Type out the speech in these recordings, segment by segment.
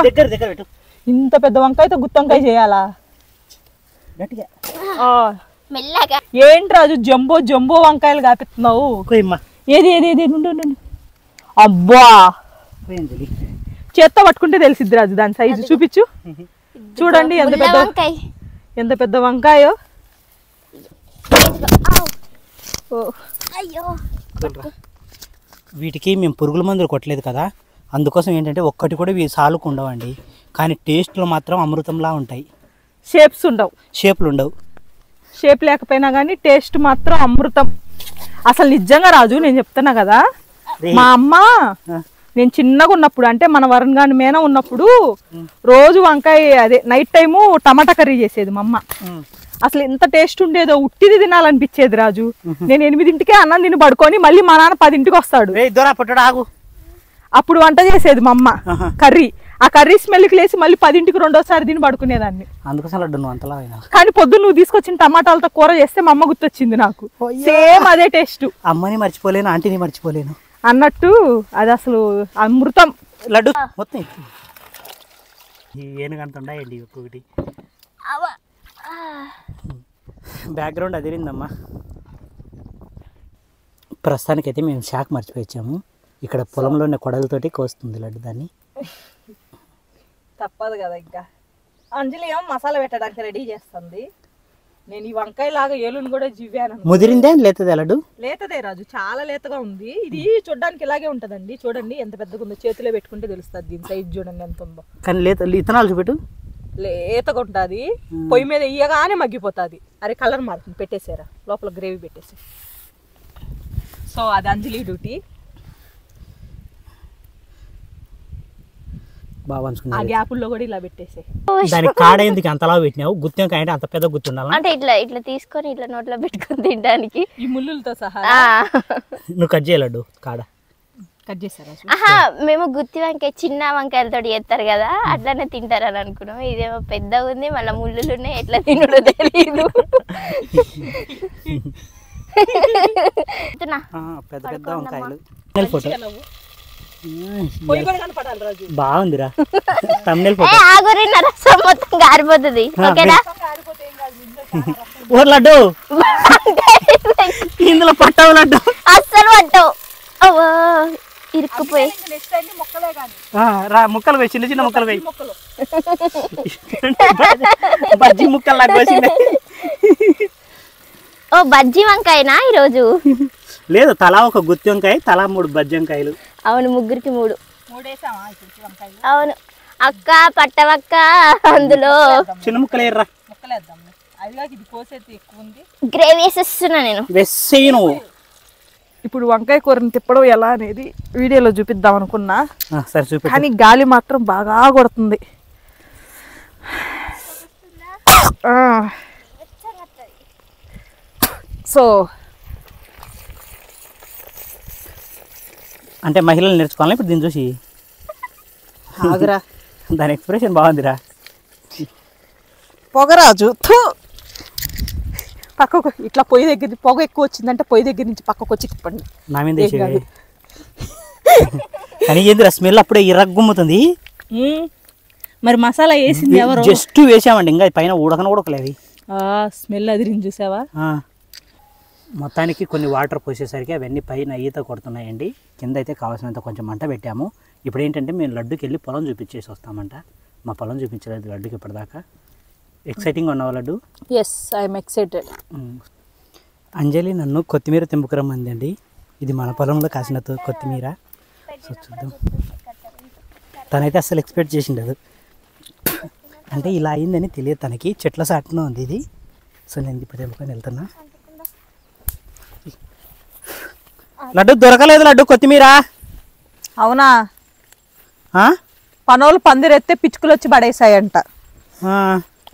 దగ్గర దగ్గర పెట్టు. ఇంత పెద్ద వంకాయతో గుత్తి వంకాయ చేయాలా? గట్టిగా మెల్లగా. ఏంటి రాజు జంబో జంబో వంకాయలు కాపిస్తున్నావు? ఏది ఏది ఏది నుండి. అబ్బా చేత్తో పట్టుకుంటే తెలిసిద్ది రాజు దాని సైజు. చూపించు. చూడండి ఎంత పెద్ద వంకాయో. వీటికి మేము పురుగుల మందులు కొట్టలేదు కదా, అందుకోసం ఏంటంటే ఒక్కటి కూడా ఇవి సాలుకు ఉండవండి. కానీ టేస్ట్లో మాత్రం అమృతంలా ఉంటాయి. షేప్లు ఉండవు. షేప్ లేకపోయినా కానీ టేస్ట్ మాత్రం అమృతం. అసలు నిజంగా రాజు నేను చెప్తున్నా కదా, మా అమ్మ నేను చిన్నగా ఉన్నప్పుడు అంటే మన వరుణ్ గాని మేన ఉన్నప్పుడు రోజు వంకాయ అదే నైట్ టైము టమాటా కర్రీ చేసేది మా అమ్మ. అసలు ఎంత టేస్ట్ ఉండేదో, ఉట్టిది తినాలనిపించేది రాజు. నేను 8ంటికే అన్నం తిని పడుకొని మళ్ళీ మా నాన్న 10ంటికి వస్తాడు. అప్పుడు వంట చేసేది మా అమ్మ కర్రీ. ఆ కర్రీ స్మెల్కి లేసి మళ్ళీ 10ంటికి రెండోసారి తిని పడుకునేదాన్ని. కానీ పొద్దున్న నువ్వు తీసుకొచ్చిన టమాటాలతో కూర చేస్తే మా అమ్మ గుర్తొచ్చింది నాకు. సేమ్ అదే టేస్ట్. అమ్మని మర్చిపోలేను, ఆంటీని మర్చిపోలేను అన్నట్టు అది అసలు అమృతం. లడ్డు మొత్తం ఏనుగంటుండయండి ఒక్కొక్కటి. బ్యాక్గ్రౌండ్ అదిరిందమ్మా. ప్రస్తుతానికైతే మేము షాక్ మర్చిపోయాము. ఇక్కడ పొలంలోనే కొడలతోటి కోస్తుంది లడ్డు దాన్ని. తప్పదు కదా. ఇంకా అంజలి ఏమో మసాలా పెట్టడానికి రెడీ చేస్తుంది. నేను ఈ వంకాయ లాగా ఏలుని కూడా జివ్వాను. ముదిరిందే లేతదే లడ్డు? లేతదే రాజు, చాలా లేతగా ఉంది. ఇది చూడడానికి ఇలాగే ఉంటదండి. చూడండి ఎంత పెద్దగా ఉందో, చేతిలో పెట్టుకుంటే తెలుస్తుంది దీని సైజ్. చూడండి ఎంత ఉందో. కానీ లేత ఇతనాలు చూపెట్టు. లేతగా ఉంటుంది. పొయ్యి మీద ఇయ్యగానే మగ్గిపోతుంది. అరే కలర్ మారుతుంది. పెట్టేసారా లోపల గ్రేవీ పెట్టేసి. సో అది అంజలి డ్యూటీ. ఆ గ్యాపుల్లో కూడా ఇలా పెట్టేసి దానికి కాడ ఎందుకు అంతలా పెట్టినావు? గుత్తి వంకాయ అంటే అంత పెద్ద గుత్తి ఉండాలి అంటే ఇట్లా ఇట్లా తీసుకొని ఇట్లా నోట్లో పెట్టుకొని తినడానికి ఈ ముళ్ళులతో సహా. నువ్వు కట్ చేయలేడు కాడ కట్ చేస్తారా? మేము గుత్తి వంకాయ చిన్న వంకాయలతో చేస్తారు కదా, అట్లానే తింటారని అనుకున్నాం. ఇదేమో పెద్దగా ఉంది, మళ్ళీ ముళ్ళులు ఉన్నాయి, ఎట్లా తినడో తెలియదు. పెద్ద పెద్ద వంకాయలు. బాగుందిరా. మొత్తం గారిపోతుంది. ఓకేనా లడ్డు? ఇందులో పట్టవు లడ్డు, అస్సలు పట్టవు. ఇరుక్కుపోయి ముక్కలు వేయి, చిన్న చిన్న ముక్కలు వేయి. బజ్జీ ముక్కలు నాకు వేసింది. ఓ బజ్జీ వంకాయనా ఈరోజు? లేదు, తలా ఒక గుత్తి వంకాయ, తలా 3 బజ్జీ వంకాయలు. అవును, ముగ్గురికి 3. అవును అక్క పట్టవక్క. అందులో చిన్న ముక్కలు వేయరా. గ్రేవీ వేసేస్తున్నా నేను. వేసేయను. ఇప్పుడు వంకాయ కూరని తిప్పడం ఎలా అనేది వీడియోలో చూపిద్దాం అనుకున్నా. సరే చూపి. కానీ గాలి మాత్రం బాగా కొడుతుంది. సో అంటే మహిళలు నేర్చుకోవాలి ఇప్పుడు దీన్ని చూసి. ఆగురా, దాని ఎక్స్ప్రెషన్ బాగుందిరా. పొగరాజు పక్కకు ఇట్లా పొయ్యి దగ్గర పొగ ఎక్కువ వచ్చిందంటే పొయ్యి దగ్గర నుంచి పక్కకు వచ్చి తిప్పండి. నా మీద కానీ ఏందిరా స్మెల్ అప్పుడే ఇరగ్గుమ్ముతుంది. మరి మసాలా వేసింది ఎవరు? జస్ట్ వేసామండి, ఇంకా పైన ఉడకన ఉడకలేదు. స్మెల్ అదిరింది చూసావా? మొత్తానికి కొన్ని వాటర్ పోసేసరికి అవన్నీ పైన ఈత కొడుతున్నాయండి. కింద అయితే కావాల్సినంత కొంచెం మంట పెట్టాము. ఇప్పుడు ఏంటంటే మేము లడ్డుకి వెళ్ళి పొలం చూపించేసి వస్తామంట. మా పొలం చూపించలేదు లడ్డుకి ఇప్పటిదాకా. ఎక్సైటింగ్ ఉన్నావా Laddu? Yes, I'm excited. Anjali నన్ను కొత్తిమీర తెంపుకురమ్మంది అండి. ఇది మన పొలంలో కాసిన కొత్తిమీర. సో చూద్దాం. తనైతే అస్సలు ఎక్స్పెక్ట్ చేసిండదు. అంటే ఇలా అయిందని తెలియదు తనకి. చెట్ల సాటున ఉంది ఇది. సో నేను ఇప్పుడు తెంపుకొని వెళ్తున్నా. లడ్డు దొరకలేదు లడ్డు కొత్తిమీర. అవునా? పనోళ్ళు పందిరెత్తే పిచ్చుకలు వచ్చి పడేసాయంట.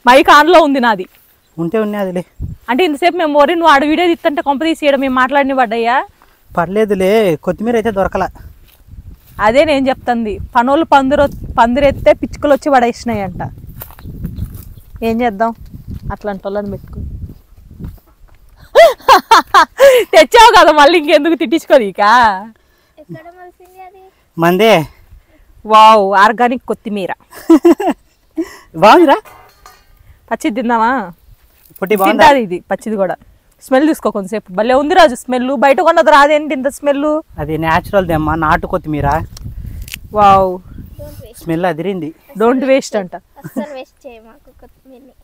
మైక్ ఆన్లో ఉంది నాది. ఉంటే ఉన్నదిలే. అంటే ఇంతసేపు మేము ఓరి నువ్వు ఆడ వీడియో తీస్తుంటే కొంప తీసేయడం మేము మాట్లాడిన పడ్డాయా? పర్లేదులే, కొత్తిమీర అయితే దొరకల. అదే నేను చెప్తుంది. పనోళ్ళు పందిరెత్తే పిచ్చుకలు వచ్చి పడేసినాయంట. ఏం చేద్దాం అట్లాంటి వాళ్ళని పెట్టుకుని. తెచ్చావు కదా మళ్ళీ ఇంకెందుకు తిట్టించుకోదు. ఇక మందే వావ్, ఆర్గానిక్ కొత్తిమీర. బాగుందిరా. పచ్చిది తిందామా? పొట్టి బాగుంది. తింటాది ఇది పచ్చిది కూడా. స్మెల్ తీసుకో కొంతసేపు. భలే ఉంది రాజు స్మెల్. బయట కొన్నది రాదేంటి ఇంత స్మెల్? అది న్యాచురల్ దమ్మా, నాటు కొత్తిమీర. Wow, smell Adirindi. Don't waste అంట. అస్సలు వేస్ట్ చేయ మాకు కొత్తిమీరని.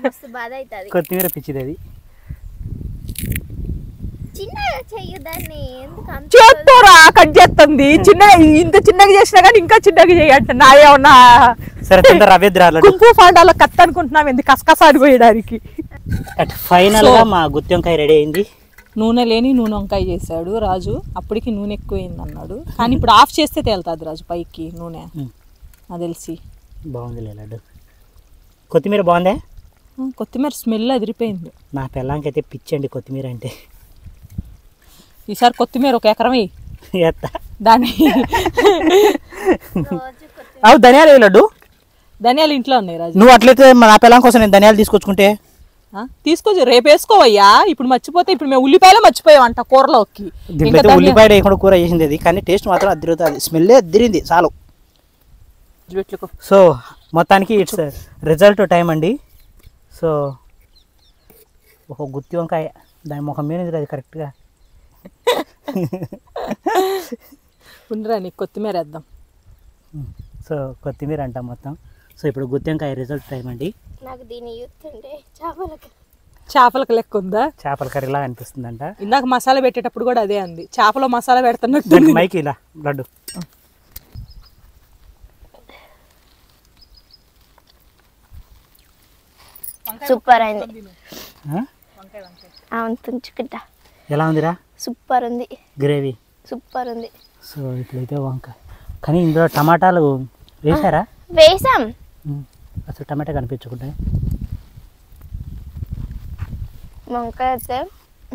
మస్తు బాధ అవుతుంది. కొత్తిమీర పిచ్చిది అది. చిన్నగా చెయ్యి దాన్ని, ఎందుకు అంత చేత్తోరా కట్ చేస్తుంది. చిన్నగా ఇంత చిన్నగా చేసినా కానీ ఇంకా చిన్నగా చేయంట. నా ఏమన్నా సరే తొందర రవేద్రాలు. కుంకు ఫాండాలో కత్తి అనుకుంటున్నాం ఎందుకు కసకసారి పోయడానికి. ఫైనల్ గా మా గుత్తి వంకాయ రెడీ అయింది. నూనె లేని నూనె వంకాయ చేశాడు రాజు. అప్పటికి నూనె ఎక్కువైంది అన్నాడు, కానీ ఇప్పుడు ఆఫ్ చేస్తే తేలుతుంది రాజు పైకి నూనె. నాకు తెలిసి బాగుంది లడ్డు. కొత్తిమీర బాగుందే. కొత్తిమీర స్మెల్ అదిరిపోయింది. నా పిల్లానికి అయితే పిచ్చండి కొత్తిమీర అంటే. ఈసారి కొత్తిమీర 1 ఎకరం ఎత్తా దాన్ని. అవు ధనియాలు లడ్డు. ధనియాలు ఇంట్లో ఉన్నాయి రాజు. నువ్వు అట్లయితే నా పిల్లం కోసం నేను ధనియాలు తీసుకొచ్చుకుంటే తీసుకొచ్చి రేపు వేసుకోవయ్యా. ఇప్పుడు మర్చిపోతే, ఇప్పుడు మేము ఉల్లిపాయలు మర్చిపోయామంట కూరలోకి. దీంట్లో ఉల్లిపాయ వేయకుండా కూర చేసింది అది, కానీ టేస్ట్ మాత్రం అదిరుతుంది. స్మెల్లే అదిరింది చాలు. సో మొత్తానికి ఇట్స్ రిజల్ట్ టైం అండి. సో ఒక గుత్తి వంకాయ దాని ముఖం మీద అది కరెక్ట్గా. ఉండరా నీకు కొత్తిమీర వేద్దాం. సో కొత్తిమీర అంటాం మొత్తం. సో ఇప్పుడు గుత్తి వంకాయ రిజల్ట్ టైం అండి. నాకు దీన్ని చూస్తుంటే చేపలకు లెక్క ఉందా? చేపల కర్రీలా అనిపిస్తుందంట. ఇందాక మసాలా పెట్టేటప్పుడు కూడా అదే అంది. చేపలో మసాలా పెడుతున్నట్టు. దానికి మైకి ఇలా లడ్డు. సూపర్ అయింది. అవును తుంచుకుంటా. ఎలా ఉందిరా? సూపర్ ఉంది. గ్రేవీ సూపర్ ఉంది. సో ఇట్లయితే వంకాయ, కానీ ఇందులో టమాటాలు వేసారా? వేసాం. అసలు టమాటా కనిపించకుండా. వంకాయ అయితే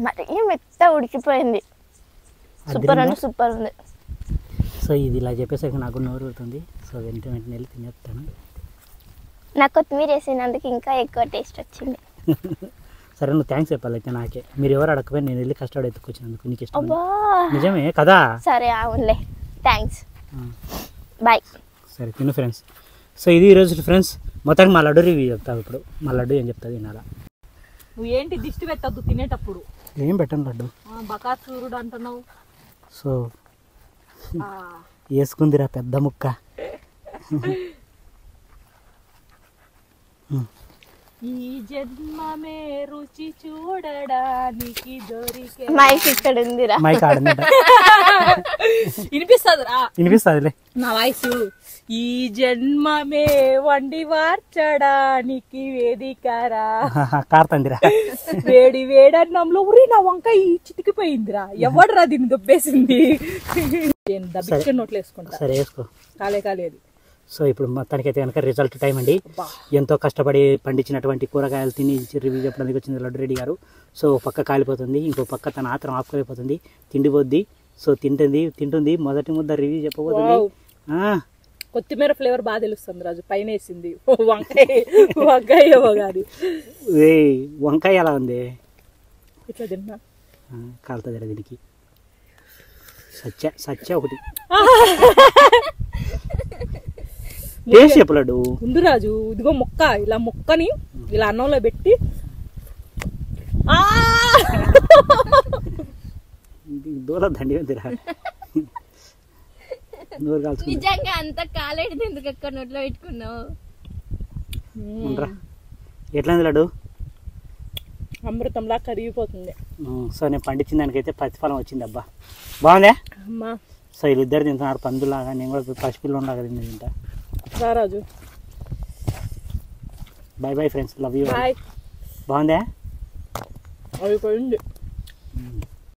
మరీ మెత్త ఉడికిపోయింది. సూపర్ అంటే సూపర్ ఉంది. సో ఇది ఇలా చెప్పేసరికి నాకు నోరు ఊరుతుంది. సో వెంటనే వెళ్ళి తినేస్తాను. నాకు కొత్తిమీర వేసినందుకు ఇంకా ఎక్కువ టేస్ట్ వచ్చింది. సరే నువ్వు థ్యాంక్స్ చెప్పాలి అయితే నాకే. మీరు ఎవరు అడగకపోయి నేను వెళ్ళి కష్టపడి ఎత్తుకొచ్చినందుకు నీకు ఇష్టం. అబ్బా నిజమే కదా. సరే అవునులే, థ్యాంక్స్. బాయ్. సరే తిను ఫ్రెండ్స్. సో ఇది ఈరోజు ఫ్రెండ్స్ మొత్తానికి మా లడ్డు రివ్యూ చెప్తావు. ఇప్పుడు మా లడ్డు ఏం చెప్తుంది వినాలా. నువ్వు ఏంటి దిష్టి పెట్టద్దు తినేటప్పుడు. ఏం పెట్టను లడ్డు. బకాసూరుడు అంటున్నావు. సో వేసుకుందిరా పెద్ద ముక్క. ఈ జన్మమే రుచి చూడడానికి దొరికే. మైక్ ఇక్కడ ఉందిరా. మైక్ ఆడిందట. వినిపిస్తుందిలే నా వాయిస్. ఈ జన్మమే వండి వార్చడానికి వేదికరా. కారుతుందిరా. వేడి వేడన్నంలో ఉరి నా వంకాయ చితికిపోయిందిరా. ఎవడరా దీన్ని దొబ్బేసింది. నోట్లు వేసుకుంటా. సరే వేసుకో. కాలేదు. సో ఇప్పుడు మొత్తానికైతే కనుక రిజల్ట్ టైం అండి. ఎంతో కష్టపడి పండించినటువంటి కూరగాయలు తిని రివ్యూ చెప్పడానికి వచ్చింది లడ్డు రెడ్డి గారు. సో పక్క కాలిపోతుంది, ఇంకో పక్క తన ఆత్రం ఆపుకోలేకపోతుంది. తిండిపోద్ది. సో తింటుంది. మొదటి ముద్ద రివ్యూ చెప్పబోతుంది. కొత్తిమీర ఫ్లేవర్ బాగా తెలుస్తుంది రాజు. పైన వేసింది వంకాయ ఏమో కాదు. వంకాయ ఎలా ఉంది? ఇట్లా తిన్నా కాలుతుంది దీనికి. సచ్చ ఒకటి టేస్ట్ చెప్పలేడు. ముందు రాజు ఇదిగో మొక్క, ఇలా మొక్కని ఇలా అన్నంలో పెట్టి దూర దండి ఉందిరా. నోరు కాల్చుకుంటా. నిజంగా అంత కాలేడు ఎందుకు అక్కడ నోట్లో పెట్టుకున్నావు? ఎట్లా ఉంది లడ్డు? అమృతంలా కరిగిపోతుంది. సో నేను పండించిన దానికైతే ప్రతిఫలం వచ్చింది. అబ్బా బాగుందే. అమ్మా సో వీళ్ళిద్దరు తింటున్నారు పందులాగా. నేను కూడా పసిపిల్లలాగా తింటా. Raju bye bye friends. Love you. Bye. బాగుందా? అయిపోయింది.